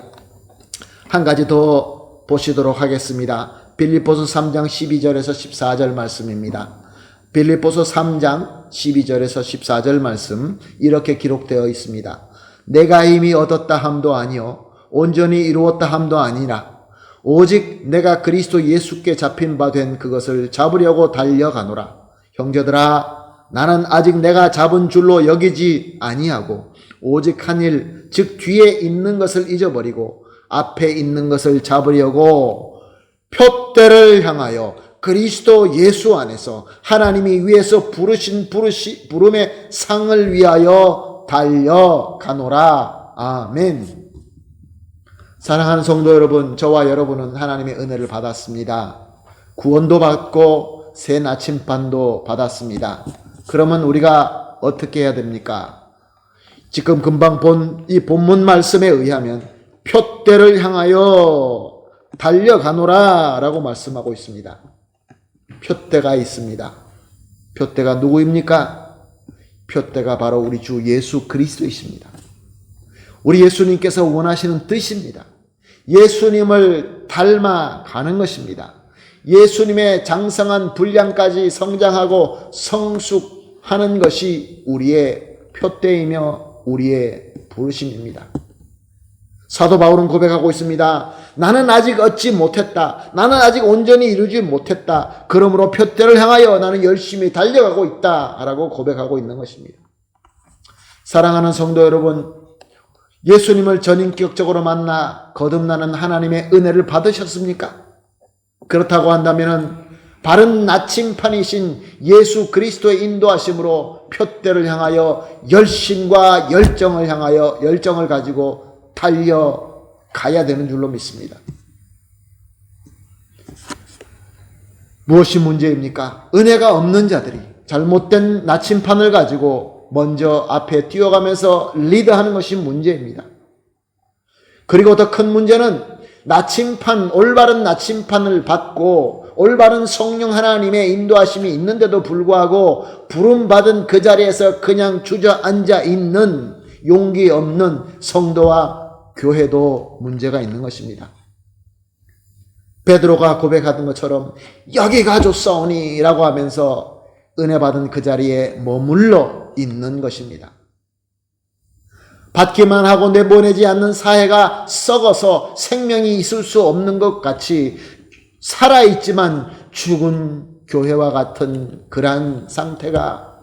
한 가지 더 보시도록 하겠습니다. 빌립보서 3장 12절에서 14절 말씀입니다. 빌립보서 3장 12절에서 14절 말씀 이렇게 기록되어 있습니다. 내가 이미 얻었다 함도 아니요 온전히 이루었다 함도 아니라 오직 내가 그리스도 예수께 잡힌 바 된 그것을 잡으려고 달려가노라. 형제들아, 나는 아직 내가 잡은 줄로 여기지 아니하고 오직 한 일, 즉 뒤에 있는 것을 잊어버리고 앞에 있는 것을 잡으려고 표대를 향하여 그리스도 예수 안에서 하나님이 위에서 부르신 부름의 상을 위하여 달려가노라. 아멘. 사랑하는 성도 여러분, 저와 여러분은 하나님의 은혜를 받았습니다. 구원도 받고 새 나침반도 받았습니다. 그러면 우리가 어떻게 해야 됩니까? 지금 금방 본 이 본문 말씀에 의하면 표대를 향하여 달려가노라 라고 말씀하고 있습니다. 표대가 있습니다. 표대가 누구입니까? 표대가 바로 우리 주 예수 그리스도이십니다. 우리 예수님께서 원하시는 뜻입니다. 예수님을 닮아가는 것입니다. 예수님의 장성한 분량까지 성장하고 성숙하는 것이 우리의 표대이며 우리의 부르심입니다. 사도 바울은 고백하고 있습니다. 나는 아직 얻지 못했다. 나는 아직 온전히 이루지 못했다. 그러므로 표대를 향하여 나는 열심히 달려가고 있다. 라고 고백하고 있는 것입니다. 사랑하는 성도 여러분, 예수님을 전인격적으로 만나 거듭나는 하나님의 은혜를 받으셨습니까? 그렇다고 한다면 바른 나침판이신 예수 그리스도의 인도하심으로 표대를 향하여 열심과 열정을 가지고 달려가야 되는 줄로 믿습니다. 무엇이 문제입니까? 은혜가 없는 자들이 잘못된 나침판을 가지고 먼저 앞에 뛰어가면서 리드하는 것이 문제입니다. 그리고 더 큰 문제는 올바른 나침판을 받고 올바른 성령 하나님의 인도하심이 있는데도 불구하고 부름받은 그 자리에서 그냥 주저앉아 있는 용기 없는 성도와 교회도 문제가 있는 것입니다. 베드로가 고백하던 것처럼 여기 가줬사오니 라고 하면서 은혜 받은 그 자리에 머물러 있는 것입니다. 받기만 하고 내보내지 않는 사회가 썩어서 생명이 있을 수 없는 것 같이 살아있지만 죽은 교회와 같은 그러한 상태가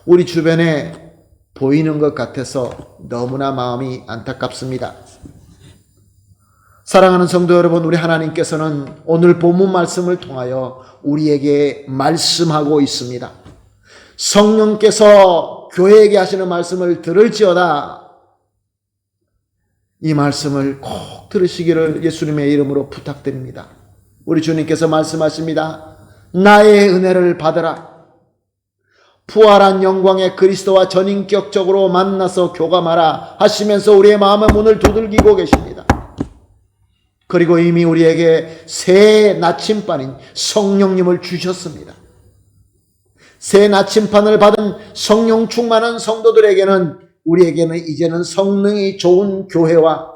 우리 주변에 보이는 것 같아서 너무나 마음이 안타깝습니다. 사랑하는 성도 여러분, 우리 하나님께서는 오늘 본문 말씀을 통하여 우리에게 말씀하고 있습니다. 성령께서 교회에게 하시는 말씀을 들을지어다. 이 말씀을 꼭 들으시기를 예수님의 이름으로 부탁드립니다. 우리 주님께서 말씀하십니다. 나의 은혜를 받으라. 부활한 영광의 그리스도와 전인격적으로 만나서 교감하라 하시면서 우리의 마음의 문을 두들기고 계십니다. 그리고 이미 우리에게 새 나침반인 성령님을 주셨습니다. 새 나침반을 받은 성령 충만한 성도들에게는 우리에게는 이제는 성능이 좋은 교회와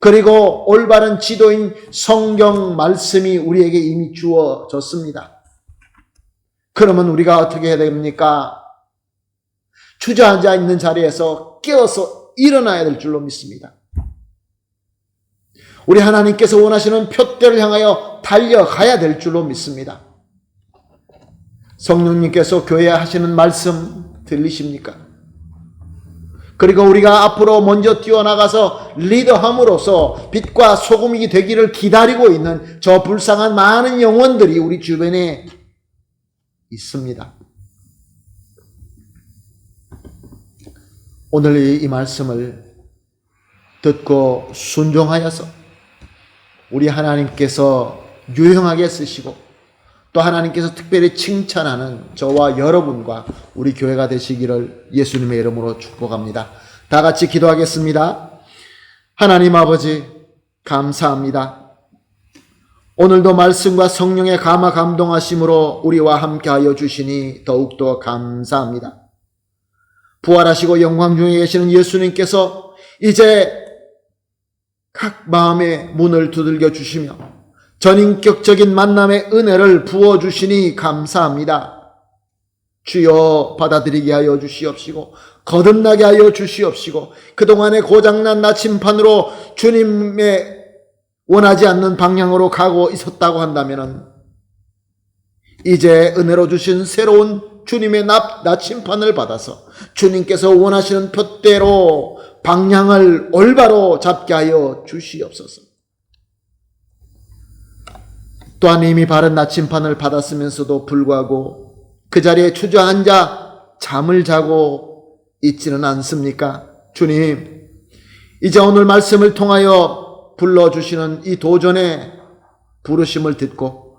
그리고 올바른 지도인 성경 말씀이 우리에게 이미 주어졌습니다. 그러면 우리가 어떻게 해야 됩니까? 주저앉아 있는 자리에서 깨어서 일어나야 될 줄로 믿습니다. 우리 하나님께서 원하시는 표대를 향하여 달려가야 될 줄로 믿습니다. 성령님께서 교회에 하시는 말씀 들리십니까? 그리고 우리가 앞으로 먼저 뛰어나가서 리더함으로써 빛과 소금이 되기를 기다리고 있는 저 불쌍한 많은 영혼들이 우리 주변에 있습니다. 오늘 이 말씀을 듣고 순종하여서 우리 하나님께서 유용하게 쓰시고 또 하나님께서 특별히 칭찬하는 저와 여러분과 우리 교회가 되시기를 예수님의 이름으로 축복합니다. 다 같이 기도하겠습니다. 하나님 아버지 감사합니다. 오늘도 말씀과 성령의 감화 감동하심으로 우리와 함께하여 주시니 더욱더 감사합니다. 부활하시고 영광 중에 계시는 예수님께서 이제 각 마음의 문을 두들겨 주시며 전인격적인 만남의 은혜를 부어주시니 감사합니다. 주여 받아들이게 하여 주시옵시고 거듭나게 하여 주시옵시고 그동안의 고장난 나침판으로 주님의 원하지 않는 방향으로 가고 있었다고 한다면 이제 은혜로 주신 새로운 주님의 나침판을 받아서 주님께서 원하시는 표대로 방향을 올바로 잡게 하여 주시옵소서. 또한 이미 바른 나침판을 받았으면서도 불구하고 그 자리에 주저앉아 잠을 자고 있지는 않습니까? 주님, 이제 오늘 말씀을 통하여 불러주시는 이 도전의 부르심을 듣고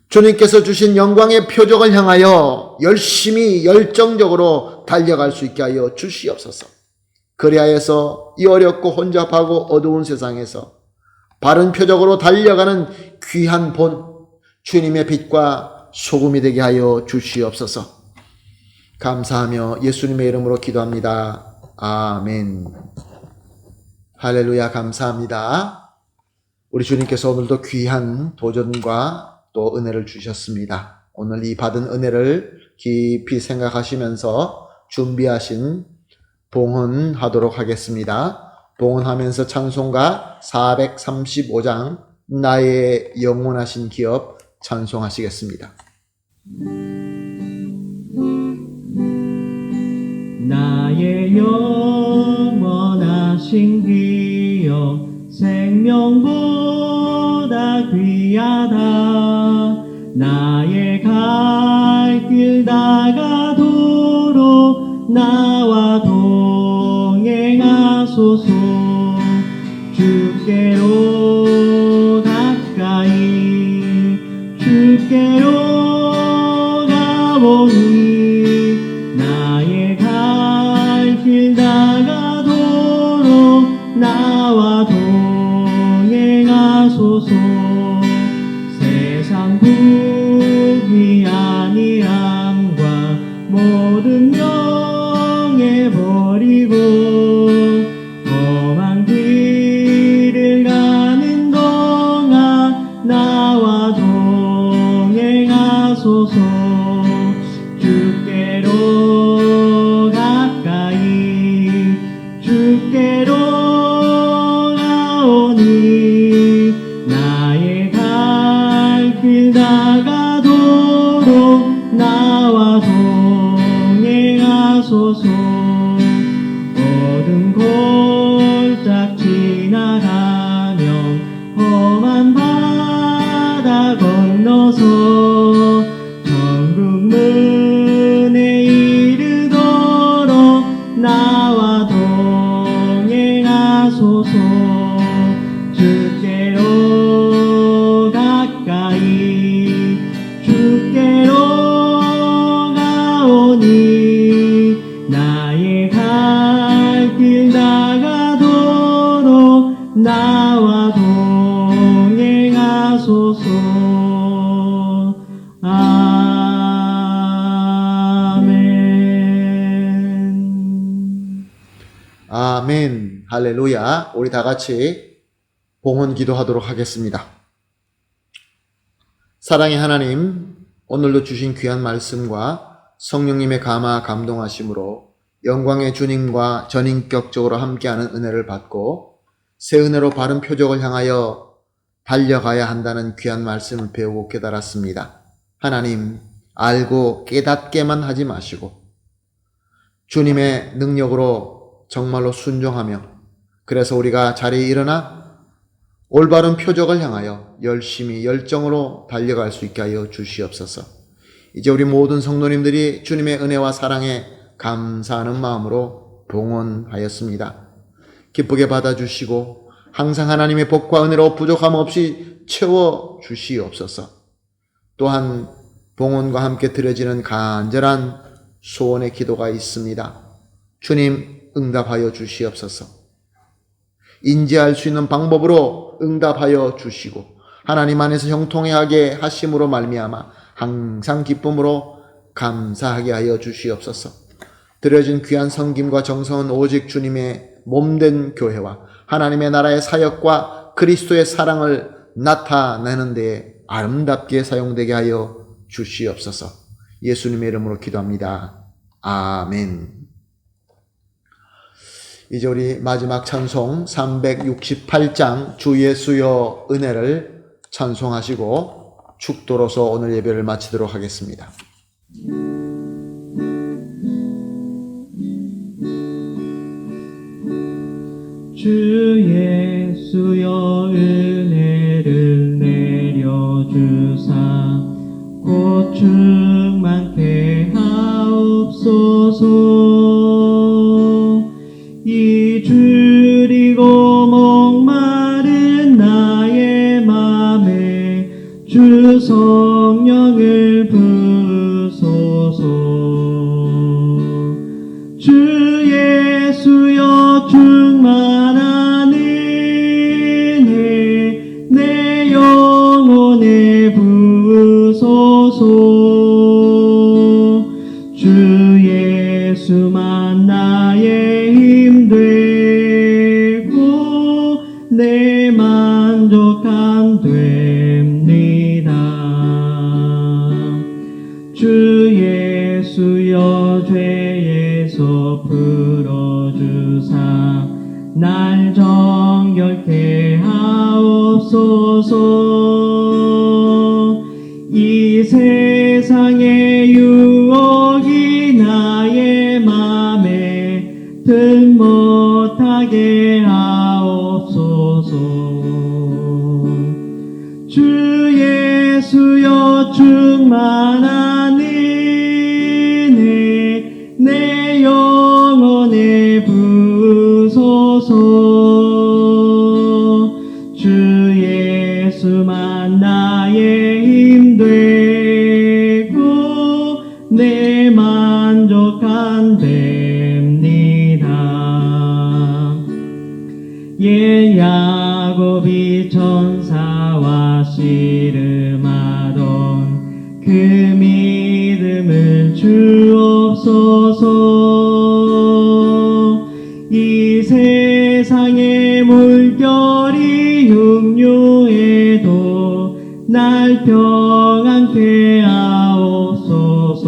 주님께서 주신 영광의 표적을 향하여 열심히 열정적으로 달려갈 수 있게 하여 주시옵소서. 그리하여서 이 어렵고 혼잡하고 어두운 세상에서 바른 표적으로 달려가는 귀한 본 주님의 빛과 소금이 되게 하여 주시옵소서. 감사하며 예수님의 이름으로 기도합니다. 아멘. 할렐루야. 감사합니다. 우리 주님께서 오늘도 귀한 도전과 또 은혜를 주셨습니다. 오늘 이 받은 은혜를 깊이 생각하시면서 준비하신 봉헌하도록 하겠습니다. 봉헌하면서 찬송가 435장 나의 영원하신 기업 찬송하시겠습니다. 나의 영원하신 기업 생명보다 귀하다. 나의 갈 길 다가도록 나와 동행하소서. 주께로 가까이 주께로 가보니 나의 갈 길 다가도록 나와 동행하소서. 세상 부귀 아니함과 모든 명예 버리고 험한 길을 가는 동안 나와 동행하소서. 주께로 가까이 주께로 가오니 나의 갈 길 다가도록 나와 동행하소서. 어두운 골짝 지나가며 험한 바다 건너서 천국 문에 이르도록 나와 동행하소서. 주께로 가까이 주께로 가오니 나의 갈 길 다가도록 나와 동행하소서. 아멘. 아멘. 할렐루야. 우리 다 같이 봉헌 기도하도록 하겠습니다. 사랑의 하나님, 오늘도 주신 귀한 말씀과 성령님의 감화 감동하심으로 영광의 주님과 전인격적으로 함께하는 은혜를 받고 새 은혜로 바른 표적을 향하여 달려가야 한다는 귀한 말씀을 배우고 깨달았습니다. 하나님, 알고 깨닫게만 하지 마시고 주님의 능력으로 정말로 순종하며 그래서 우리가 자리에 일어나 올바른 표적을 향하여 열심히 열정으로 달려갈 수 있게 하여 주시옵소서. 이제 우리 모든 성도님들이 주님의 은혜와 사랑에 감사하는 마음으로 봉헌하였습니다. 기쁘게 받아주시고 항상 하나님의 복과 은혜로 부족함 없이 채워주시옵소서. 또한 봉헌과 함께 드려지는 간절한 소원의 기도가 있습니다. 주님, 응답하여 주시옵소서. 인지할 수 있는 방법으로 응답하여 주시고 하나님 안에서 형통하게 하심으로 말미암아 항상 기쁨으로 감사하게 하여 주시옵소서. 드려진 귀한 섬김과 정성은 오직 주님의 몸된 교회와 하나님의 나라의 사역과 그리스도의 사랑을 나타내는 데에 아름답게 사용되게 하여 주시옵소서. 예수님의 이름으로 기도합니다. 아멘. 이제 우리 마지막 찬송 368장 주 예수여 은혜를 찬송하시고 축도로서 오늘 예배를 마치도록 하겠습니다. 주 예수여 은혜를 내려주사 곧 충만케 하옵소서. 이 줄이고 목마른 나의 맘에 주 성령을 부소서. 주 예수여 충만한 은혜 내 영혼에 부소서. 주 예수만 나의 힘 되고 내 만족함 됩니다. 주 예수여 죄에서 풀어주사 날 정결케 하옵소서. 이 세상의 유혹이 나의 맘에 든 못하게 하옵소서. 주 예수여 충만한 은혜 내 영혼에 부소서. 주 예수만 나의 힘 되고 내 만족함 됩니다. 예 야곱이 천사와 씨름하던 그 믿음을 주옵소서. 이 세상의 물결이 흉흉해도 날 평안케 하옵소서.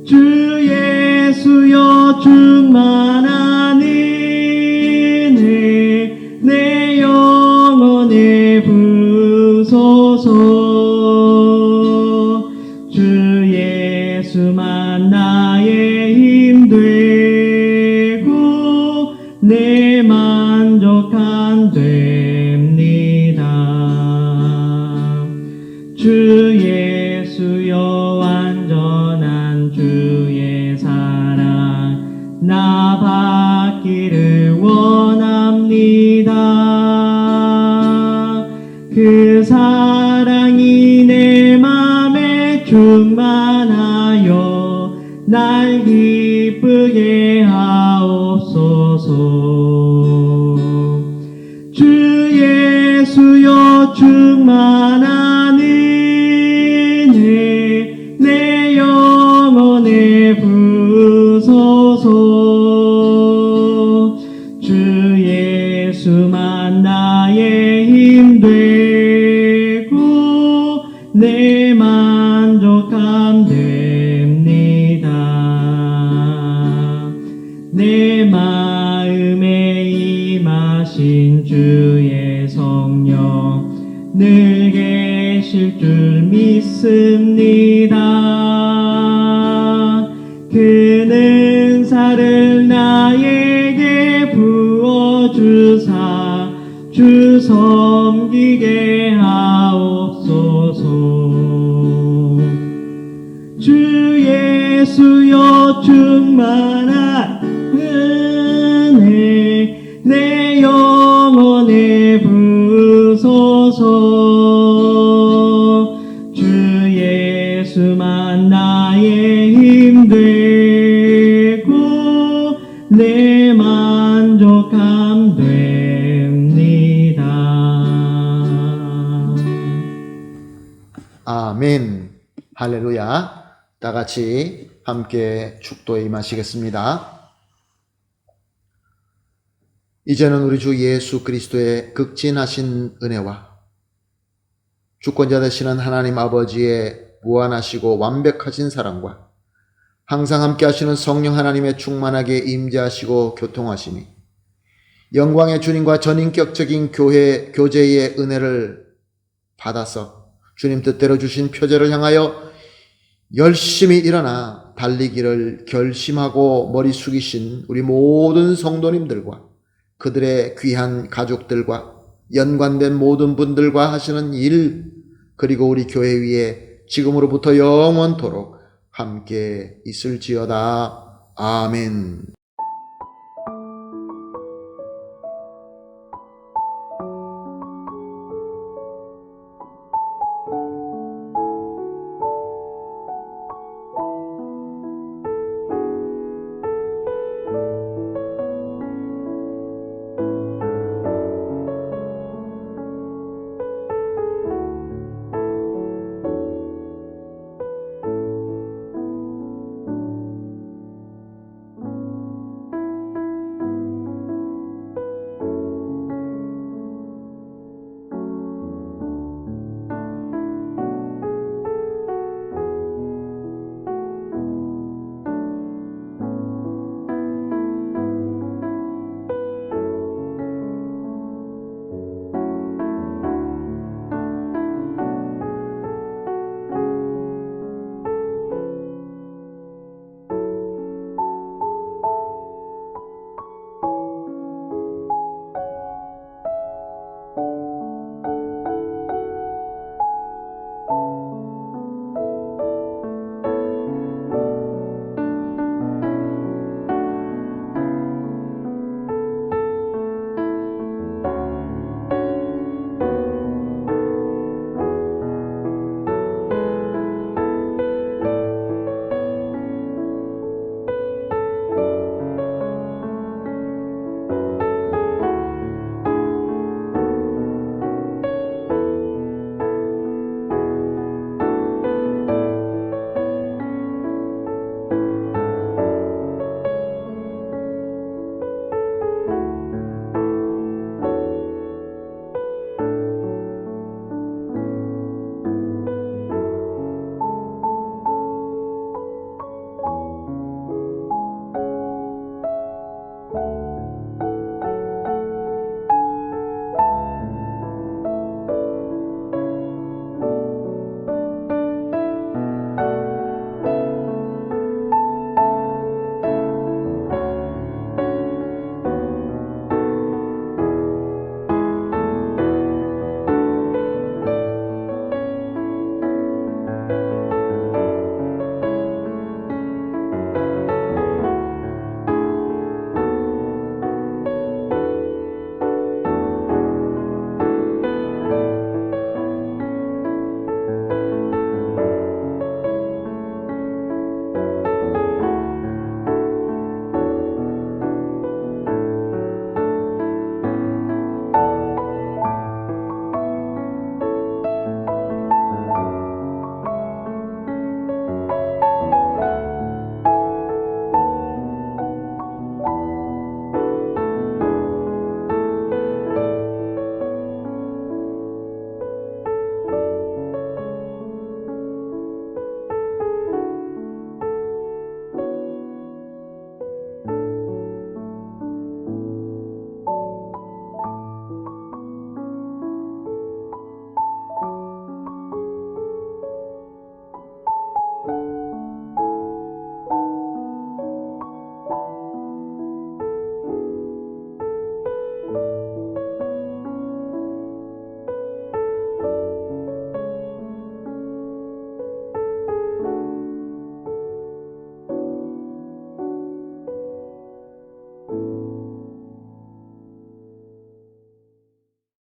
주 예수여 충만한 은혜 내 영혼에 부소서. 주 예수만 나의 힘 되고 내 만족함 됩니다. 주 예수여 완전한 주의 사랑 나 받기를 원합니다. 그 사랑이 내 맘에 충만하여 날 기쁘게 하옵소서. 주 예수여 충만한 은혜 내 영혼에 부소서. 주 예수만 나의 힘 되고 내 만족함 됩니다. 내 마음에 임하신 주의 성령 늘 계실 줄 믿습니다. 그 은사를 나에게 부어주사 주 섬기게 하옵소서. 주 예수여 충만한 은혜 내 영혼에 부소서. 주 예수만 나의 힘 되고 내 만족함 됩니다. 아멘. 할렐루야. 다 같이 함께 축도에 임하시겠습니다. 이제는 우리 주 예수 그리스도의 극진하신 은혜와 주권자 되시는 하나님 아버지의 무한하시고 완벽하신 사랑과 항상 함께 하시는 성령 하나님의 충만하게 임재하시고 교통하심이 영광의 주님과 전인격적인 교제의 은혜를 받아서 주님 뜻대로 주신 표제를 향하여 열심히 일어나 달리기를 결심하고 머리 숙이신 우리 모든 성도님들과 그들의 귀한 가족들과 연관된 모든 분들과 하시는 일, 그리고 우리 교회 위에 지금으로부터 영원토록 함께 있을지어다. 아멘.